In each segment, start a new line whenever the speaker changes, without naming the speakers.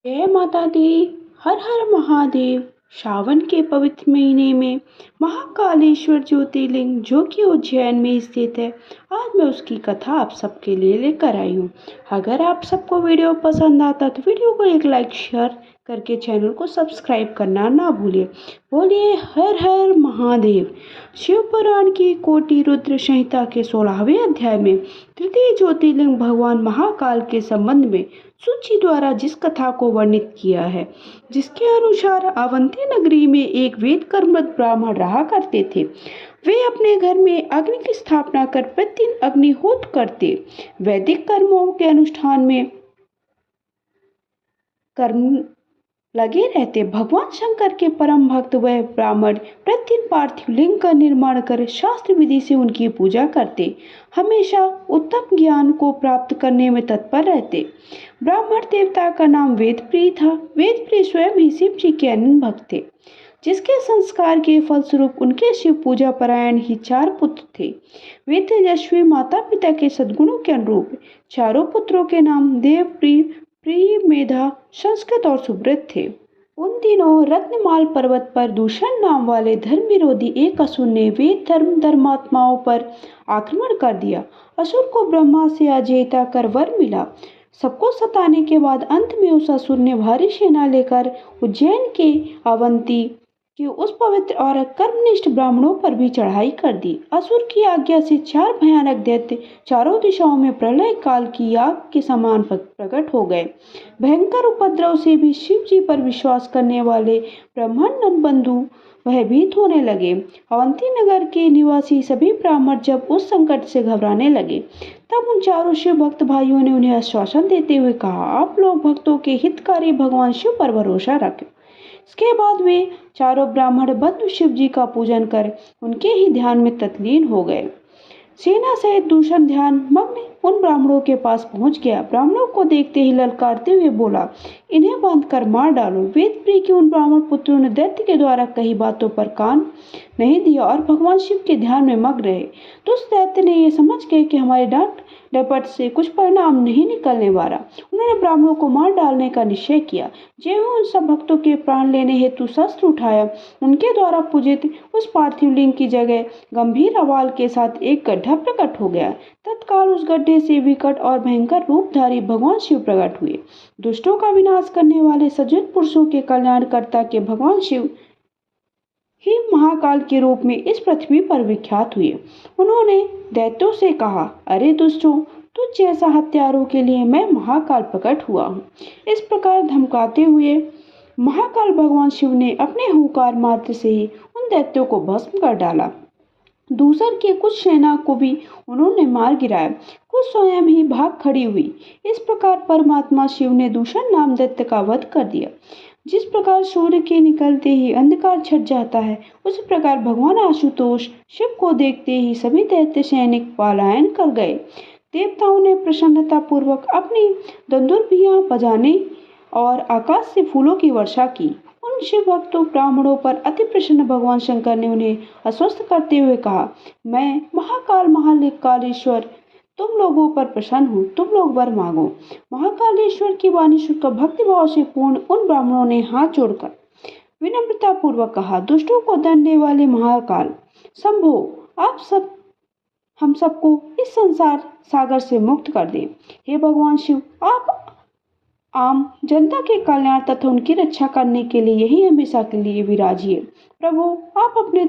जय माता दी। हर हर महादेव। श्रावण के पवित्र महीने में महाकालेश्वर ज्योतिर्लिंग जो कि उज्जैन में स्थित है, आज मैं उसकी कथा आप सबके लिए लेकर आई हूँ। अगर आप सबको वीडियो पसंद आता तो वीडियो को एक लाइक शेयर करके चैनल को सब्सक्राइब करना ना भूलिए। बोलिए हर हर महादेव। शिव पुराण की कोटि रुद्र संहिता के 16वें अध्याय में तृतीय ज्योतिर्लिंग भगवान महाकाल के संबंध में सूची द्वारा जिस कथा को वर्णित किया है, जिसके अनुसार अवंती नगरी में एक वेद कर्मठ ब्राह्मण रहा करते थे। वे अपने घर में अग्नि की स्थापना कर प्रतिदिन अग्निहोत्र करते, वैदिक कर्मों के अनुष्ठान में कर्म लगे रहते। भगवान शंकर के परम भक्त वह ब्राह्मण प्रतिदिन पार्थिव लिंग का निर्माण कर शास्त्र विधि से उनकी पूजा करते, हमेशा उत्तम ज्ञान को प्राप्त करने में तत्पर रहते। ब्राह्मण देवता का नाम वेदप्रिय था। वेदप्रिय स्वयं ही शिव जी के अनन्य भक्त थे, जिसके संस्कार के फलस्वरूप उनके शिव पूजा परायण ही 4 पुत्र थे। वे तेजस्वी माता पिता के सद्गुणों के अनुरूप चारों पुत्रों के नाम देवप्रिय, प्रिय, मेधा, संस्कृत और सुब्रत थे। उन दिनों रत्नमाल पर्वत पर दूषण नाम वाले धर्म विरोधी एक असुर ने वेद धर्मात्माओं पर आक्रमण कर दिया। असुर को ब्रह्मा से अजेयता कर वर मिला। सबको सताने के बाद अंत में उस असुर ने भारी सेना लेकर उज्जैन के अवंती कि उस पवित्र और कर्मनिष्ठ ब्राह्मणों पर भी चढ़ाई कर दी। असुर की आज्ञा से 4 भयानक दैत्य चारों दिशाओं में प्रलय काल की आग के समान प्रकट हो गए। भयंकर उपद्रव से भी शिव जी पर विश्वास करने वाले ब्राह्मण बंधु भयभीत होने लगे। अवंती नगर के निवासी सभी ब्राह्मण जब उस संकट से घबराने लगे, तब उन चारों शिव भक्त भाइयों ने उन्हें आश्वासन देते हुए कहा, आप लोग भक्तों के हितकारी भगवान शिव पर भरोसा रखें। इसके बाद वे चारों ब्राह्मण बंधु शिव जी का पूजन कर उनके ही ध्यान में तल्लीन हो गए। सेना सहित दूषण ध्यान मग्न उन ब्राह्मणों के पास पहुंच गया। ब्राह्मणों को देखते ही ललकारते हुए बोला, इन्हें बांध कर मार डालो। वेद प्रिय के उन ब्राह्मण पुत्रों ने दैत्य के द्वारा कही बातों पर कान नहीं दिया और भगवान शिव के ध्यान में मग्न रहे। तो उस दैत्य ने यह समझ गए कि हमारे डांट डपट से कुछ परिणाम नहीं निकलने वाला, उन्होंने ब्राह्मणों को मार डालने का निश्चय किया। ज्यों उन सब भक्तों के प्राण लेने हेतु शस्त्र उठाया, उनके द्वारा पूजित उस पार्थिव लिंग की जगह गंभीर आवाज के साथ एक गड्ढा प्रकट हो गया। तत्काल उस गड्ढे से विकट और भयंकर रूपधारी भगवान शिव प्रकट हुए। दुष्टों का विनाश करने वाले सज्जन पुरुषों के कल्याणकर्ता के भगवान शिव ही महाकाल के रूप में इस पृथ्वी पर विख्यात हुए। उन्होंने दैत्यों से कहा, अरे दुष्टों, तुझ जैसा हत्यारों के लिए मैं महाकाल प्रकट हुआ हूँ। इस प्रकार धमकाते हुए महाकाल भगवान शिव ने अपने हुंकार मात्र से ही उन दैत्यों को भस्म कर डाला। दूसर के कुछ सेना को भी उन्होंने मार गिराया, कुछ स्वयं ही भाग खड़ी हुई। इस प्रकार परमात्मा शिव ने दूषण नाम दैत्य का वध कर दिया। जिस प्रकार सूर्य के निकलते ही अंधकार छट जाता है, उसी प्रकार भगवान आशुतोष शिव को देखते ही सभी दैत्य सैनिक पलायन कर गए। देवताओं ने प्रसन्नता पूर्वक अपनी दंदुर्भियां बजाने और आकाश से फूलों की वर्षा की। उन शिव भक्तों ब्राह्मणों पर अति प्रसन्न भगवान शंकर ने उन्हें आश्वस्त करते हुए कहा, मैं महाकाल महाकालेश्वर तुम लोगों पर प्रसन्न हूँ, तुम लोग वर मांगो। महाकालेश्वर की वाणी सुनकर भक्ति भाव से पूर्ण उन ब्राह्मणों ने हाथ जोड़कर विनम्रता पूर्वक कहा, दुष्टों को दंड देने वाले महाकाल शंभो, आप सब हम सबको इस संसार सागर से मुक्त कर दें। हे भगवान शिव, आप आम जनता के कल्याण तथा उनकी रक्षा करने के लिए यही हमेशा के लिए विराजिए। प्रभु, आप अपने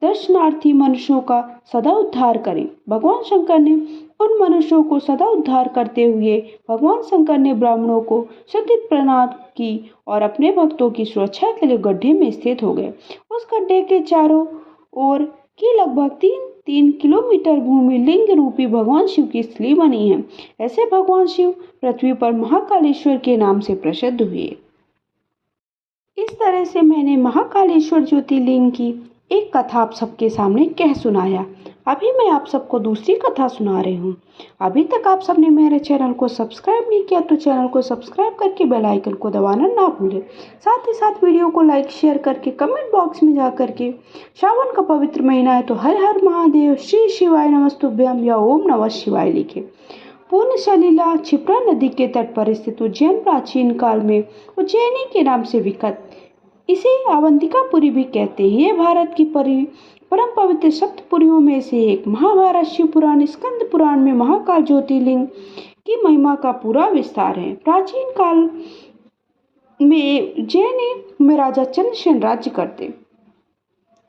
दर्शनार्थी मनुष्यों का सदा उद्धार करें। भगवान शंकर ने उन मनुष्यों को सदा उद्धार करते हुए भगवान शंकर ने ब्राह्मणों को सतीत प्रणाम की और अपने भक्तों की सुरक्षा के लिए गड्ढे में स्थित हो गए। उस गड्ढे के चारों ओर की लगभग 3 किलोमीटर भूमि लिंग रूपी भगवान शिव की स्थली बनी है। ऐसे भगवान शिव पृथ्वी पर महाकालेश्वर के नाम से प्रसिद्ध हुए। इस तरह से मैंने महाकालेश्वर ज्योतिर्लिंग की एक कथा आप सबके सामने कह सुनाया। अभी मैं आप सबको दूसरी कथा सुना रही हूँ। अभी तक आप सबने मेरे चैनल को सब्सक्राइब नहीं किया तो चैनल को सब्सक्राइब करके बेल आइकन को दबाना ना भूलें। साथ ही साथ वीडियो को लाइक शेयर करके कमेंट बॉक्स में जा करके श्रावण का पवित्र महीना है तो हर हर महादेव, श्री शिवाय नमस्तुभ्यम या ओम नमः शिवाय लिखें। पूर्ण सलीला क्षिप्रा नदी के तट पर स्थित उज्जैन प्राचीन काल में उज्जैनी के नाम से विख्यात। इसे अवंतिकापुरी भी कहते हैं। यह भारत की परम पवित्र सप्तपुरियों में से एक। महाभारत, शिव पुराण, स्कंद पुराण में महाकाल ज्योतिर्लिंग की महिमा का पूरा विस्तार है। प्राचीन काल में उज्जैनी में राजा चंद्रसेन राज्य करते।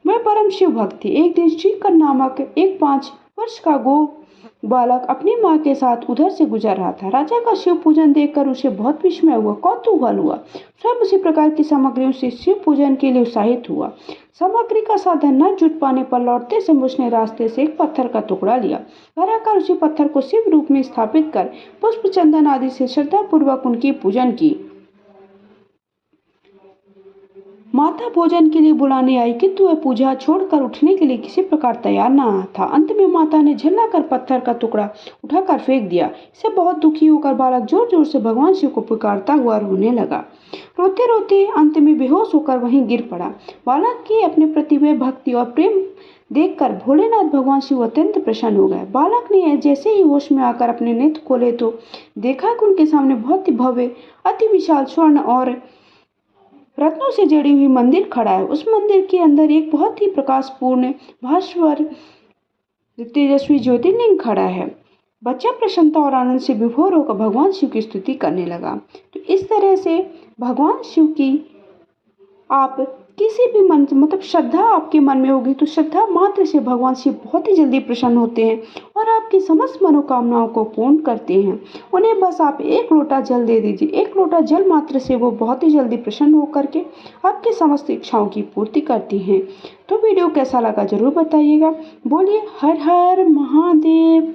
वह परम शिव भक्त थे। एक दिन श्रीकर नामक एक 5 वर्ष का गो बालक अपनी माँ के साथ उधर से गुजर रहा था। राजा का शिव पूजन देखकर उसे बहुत विस्मय हुआ, कौतूहल हुआ। स्वयं उसी प्रकार की सामग्रियों से शिव पूजन के लिए उत्साहित हुआ। सामग्री का साधन न जुट पाने पर लौटते समय उसने रास्ते से एक पत्थर का टुकड़ा लिया। घर आकर उसी पत्थर को शिव रूप में स्थापित कर पुष्प, चंदन आदि से श्रद्धापूर्वक उनकी पूजन की। माता भोजन के लिए बुलाने आई, किंतु वह पूजा छोड़कर उठने के लिए किसी प्रकार तैयार न था। अंत में माता ने झल्लाकर पत्थर का टुकड़ा उठाकर फेंक दिया। इससे बहुत दुखी होकर बालक जोर जोर से भगवान शिव को पुकारता हुआ रोने लगा। रोते रोते अंत में बेहोश होकर वहीं गिर पड़ा। बालक की अपने प्रति भक्ति और प्रेम देखकर भोलेनाथ भगवान शिव अत्यंत प्रसन्न हो गए। बालक ने जैसे ही होश में आकर अपने नेत्र खोले तो देखा कि उनके सामने बहुत ही भव्य, अति विशाल स्वर्ण और रत्नों से जड़ी हुई मंदिर खड़ा है। उस मंदिर के अंदर एक बहुत ही प्रकाशपूर्ण, भास्वर, तेजस्वी ज्योतिर्लिंग खड़ा है। बच्चा प्रसन्नता और आनंद से विभोर होकर भगवान शिव की स्तुति करने लगा। तो इस तरह से भगवान शिव की आप किसी भी मन, मतलब श्रद्धा आपके मन में होगी तो श्रद्धा मात्र से भगवान शिव बहुत ही जल्दी प्रसन्न होते हैं और आपकी समस्त मनोकामनाओं को पूर्ण करते हैं। उन्हें बस आप एक लोटा जल दे दीजिए। एक लोटा जल मात्र से वो बहुत ही जल्दी प्रसन्न होकर के आपकी समस्त इच्छाओं की पूर्ति करती हैं। तो वीडियो कैसा लगा जरूर बताइएगा। बोलिए हर हर महादेव।